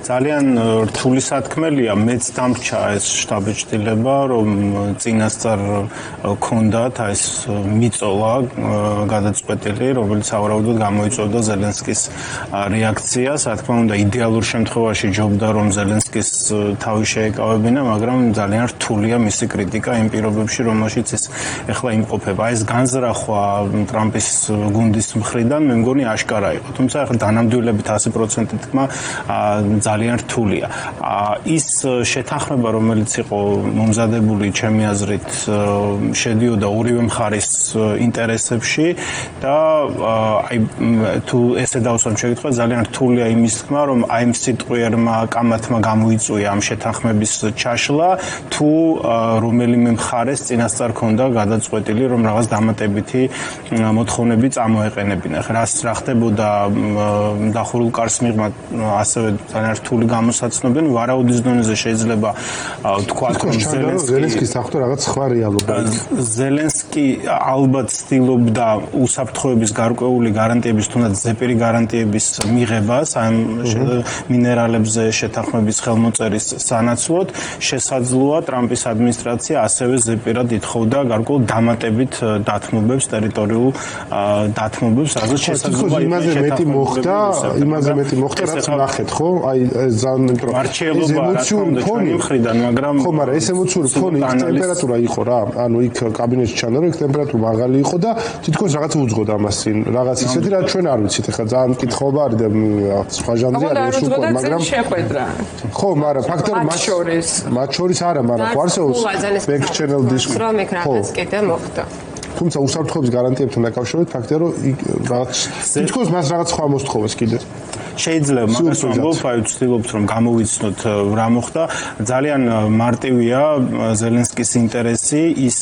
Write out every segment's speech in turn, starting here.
ძალიან რთული სათქმელია, მეც დამრჩა ეს შტაბეჭდილება, რომ წინასწარ ქონდათ ეს მიწოლა გადაწყვეტილი, რომელიც ავარაუდოდ გამოიწვევდა ზელენსკის რეაქციას. რა თქმა უნდა, იდეალურ შემთხვევაში ჯობდა, რომ ზელენსკის თავი შეეკავებინა, მაგრამ ძალიან რთულია მისი კრიტიკა იმ პირობებში, რომელშიც ის ეხლა იმყოფება. ეს განზრახვა ტრამპის გუნდის მხრიდან მე მგონი აშკარა იყო. თუმცა ეხლა დანამდვილებით 100% თქმა ძალიან რთულია. ის შეთანხმება, რომელიც იყო მომზადებული ჩემი აზრით, შედიოდა ორივე მხარის ინტერესებში და აი თუ ესე დავსვამ შეკითხვა, ძალიან რთულია იმის თქმა, რომ აი ამ სიტყვიერმა კამათმა გამოიწვია ამ შეთანხმების ჩაშლა, თუ რომელიმე მხარეს წინასწარ ქონდა გადაწყვეტილი, რომ რაღაც დამატებითი მოთხოვნები წამოეყენებინა. რა ხდებოდა დახურულ კარს მიღმა ასევე ძალიან რთული გამოსაცნობენ, ვარაუდის დონეზე შეიძლება თქვათ, რომ ზელენსკის თახტო რაღაც სხვა რეალობა. ზელენსკი ალბათ ცდილობდა უსაფრთხოების გარკვეული გარანტიების, თუნდაც ზეპირი გარანტიების მიღებას ამ მინერალებზე შეთანხმების ხელმოწერის სანაცვლოდ. შესაძლოა ტრამპის ადმინისტრაცია ასევე ზეპირად ითხოვდა გარკვეულ დამატებით დათმობებს, ტერიტორიულ დათმობებს, რაზეც შესაძლოა იმაზე მეტი მოხდა, რაც ნახეთ, ხო? აი ძალიან ემოციური ფონი მხრიდან, მაგრამ ხო, მაგრამ ეს ემოციური ფონი ტემპერატურა იყო რა. ანუ იქ კაბინეტში ჩანდა, რომ იქ ტემპერატურა მაღალი იყო და თითქოს რაღაც უძღოდა მას წინ. რაღაც ისეთი, რაც ჩვენ არ ვიცით. ეხლა ძალიან მკითხობა არის და სხვა ჟანრი არის უკვე, მაგრამ შეხვედრა. ხო, მაგრამ ფაქტია, რომ მათ შორის არა, მაგრამ ყარსეულს back channel disc. რომ ეგ რაღაც კიდე მოხდა. თუმცა უსაფრთხოების გარანტიებთან დაკავშირებით ფაქტია, რომ რაღაც თითქოს მას რაღაც სხვა მოსთხოვეს კიდე. შეიძლება მაგას ვამბობ, აი ვცდილობთ რომ გამოვიცნოთ რა მოხდა. ძალიან მარტივია ზელენსკის ინტერესი, ის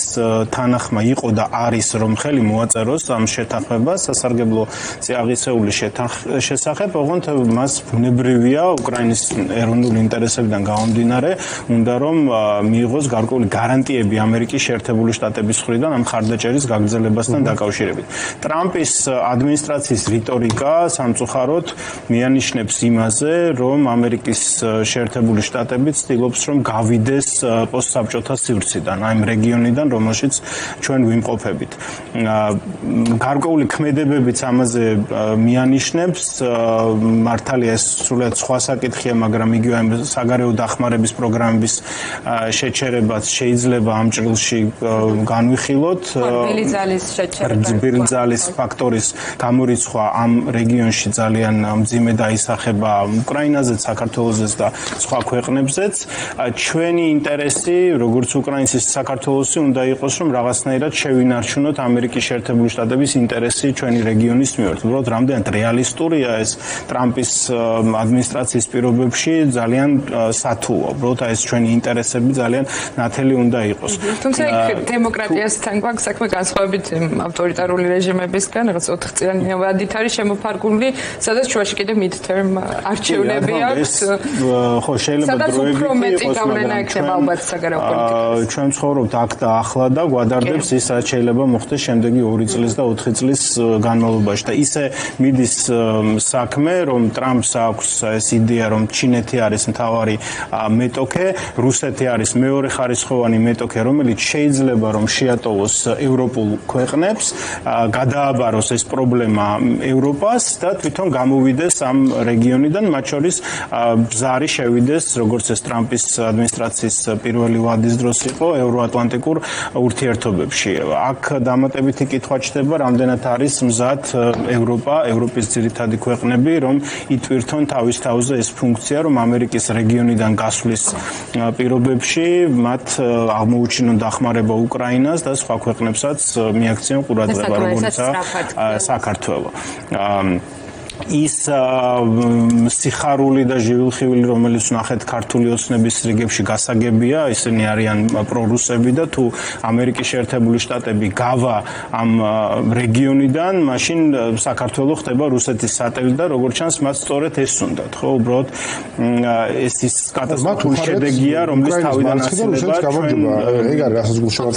თანახმა იყო და არის რომ ხელი მოაწეროს ამ შეთანხმებას სასარგებლო წიაღისეული შესახებ, ოღონდ მას ბუნებრივია უკრაინის ეროვნული ინტერესებიდან გამომდინარე, უნდა რომ მიიღოს გარკვეული გარანტიები ამერიკის შეერთებული შტატების მხრიდან ამ ხარდაჭერის გაგრძელებასთან დაკავშირებით. ტრამპის ადმინისტრაციის რიტორიკა სამწუხაროდ მიანიშნებს იმაზე, რომ ამერიკის შეერთებული შტატები ცდილობს, რომ გავიდეს პოსტსაბჭოთა სივრციდან, აი ამ რეგიონიდან, რომელშიც ჩვენ ვიმყოფებით. გარკვეული ქმედებებიც ამაზე მიანიშნებს, მართალია ეს სრულიად სხვა საკითხია, მაგრამ იგივე ამ საგარეო დახმარების პროგრამების შეჩერებაც შეიძლება ამ ჭრილში განვიხილოთ. ბირნძალის ფაქტორის გამორიცხვა ამ რეგიონში ძალიან მძიმე დაისახება უკრაინაზეც, საქართველოსზეც და სხვა ქვეყნებზეც. ჩვენი ინტერესი, როგორც უკრაინის ისე საქართველოსი, უნდა იყოს, რომ რაღაცნაირად შევინარჩუნოთ ამერიკის შეერთებული შტატების ინტერესი ჩვენი რეგიონის მიმართ. უბრალოდ რამდენად რეალისტურია ეს ტრამპის ადმინისტრაციის პირობებში ძალიან სათუო. უბრალოდ ეს ჩვენი ინტერესები ძალიან ნათელი უნდა იყოს. თუმცა დემოკრატიასთან გვაქვს საქმე განსხვავებით ავტორიტარული რეჟიმებისგან, რაღაც 4 წლიანი ვადით არის შემოფარგლული, სადაც ჩვენში კიდე mid-term არჩევნები აქვს. ხო, შეიძლება დროებით იყოს, მაგრამ ალბათ საგარეო პოლიტიკაში. ჩვენ ცხოვრობთ აქ და ახლა და გვადარდებს ის, რაც შეიძლება მოხდეს შემდეგი 2 წლის და 4 წლის განმავლობაში. და ისე მიდის საქმე, რომ ტრამპს აქვს ეს იდეა, რომ ჩინეთი არის მთავარი მეტოქე, რუსეთი არის მეორე ხარისხოვანი მეტოქე, რომელიც შეიძლება რომ შეატოვოს ევროპულ ქვეყნებს, გადააბაროს ეს პრობლემა ევროპას და თვითონ გამოვიდეს ამ რეგიონიდან, მათ შორის ბზარი შევიდეს, როგორც ეს ტრამპის ადმინისტრაციის პირველი ვადის დროს იყო ევროატლანტიკურ ურთიერთობებში. აქ დამატებითი კითხვა ჩდება, რამდენად არის მზად ევროპის ძირითადი ქვეყნები, რომ იტვირთონ თავის თავზე ეს ფუნქცია, რომ ამერიკის რეგიონიდან გასვლის პირობებში მათ აღმოუჩინონ დახმარება უკრაინას და სხვა ქვეყნებსაც მიაქციონ ყურადღება, როგორიცაა საქართველო. ის სიხარული და ჟივილხივილი, რომელიც ნახეთ ქართული ოცნების რიგებში გასაგებია, ისინი არიან პრორუსები და თუ ამერიკის შეერთებული შტატები გავა ამ რეგიონიდან, მაშინ საქართველო ხდება რუსეთის სატელიტი და როგორც ჩანს, მათ სწორედ ეს უნდათ, ხო, უბრალოდ ეს ის კატასტროფული შედეგია, რომლის თავიდან ასწავლება ჩვენ ეგ არის რასაც გულშემატკივარი